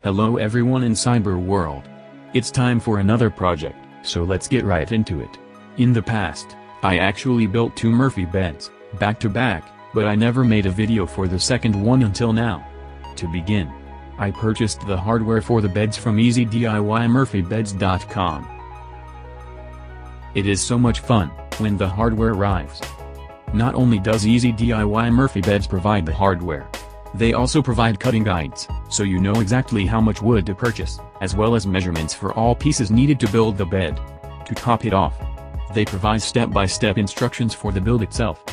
Hello everyone in cyber world. It's time for another project, so let's get right into it. In the past, I actually built 2 Murphy beds, back to back, but I never made a video for the second one until now. To begin, I purchased the hardware for the beds from EasyDIYMurphyBeds.com. It is so much fun when the hardware arrives. Not only does Easy DIY Murphy Beds provide the hardware, they also provide cutting guides, so you know exactly how much wood to purchase, as well as measurements for all pieces needed to build the bed. To top it off, they provide step-by-step instructions for the build itself.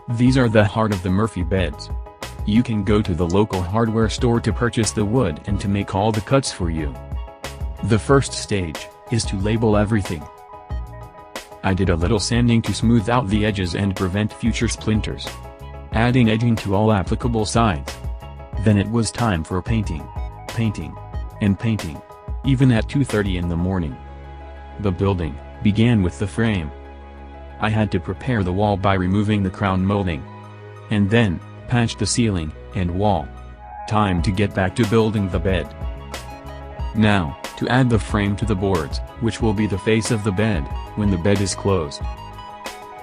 These are the heart of the Murphy beds. You can go to the local hardware store to purchase the wood and to make all the cuts for you. The first stage is to label everything. I did a little sanding to smooth out the edges and prevent future splinters. Adding edging to all applicable sides. Then it was time for painting, and painting, even at 2:30 in the morning. The building began with the frame. I had to prepare the wall by removing the crown molding, and then patch the ceiling and wall. Time to get back to building the bed. Now, to add the frame to the boards, which will be the face of the bed when the bed is closed.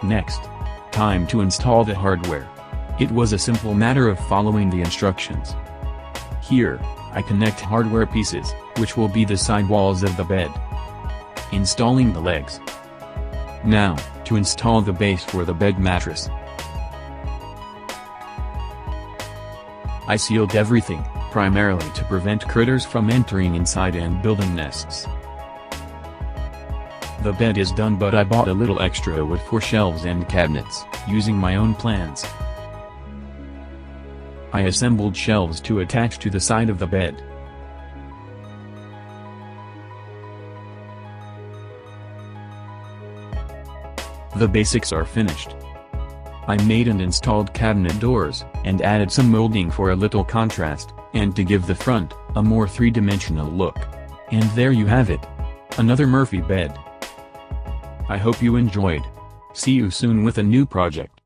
Next, time to install the hardware. It was a simple matter of following the instructions. Here, I connect hardware pieces, which will be the side walls of the bed. Installing the legs. Now, to install the base for the bed mattress. I sealed everything, primarily to prevent critters from entering inside and building nests. The bed is done, but I bought a little extra wood for shelves and cabinets, using my own plans. I assembled shelves to attach to the side of the bed. The basics are finished. I made and installed cabinet doors, and added some molding for a little contrast, and to give the front a more three-dimensional look. And there you have it. Another Murphy bed. I hope you enjoyed. See you soon with a new project.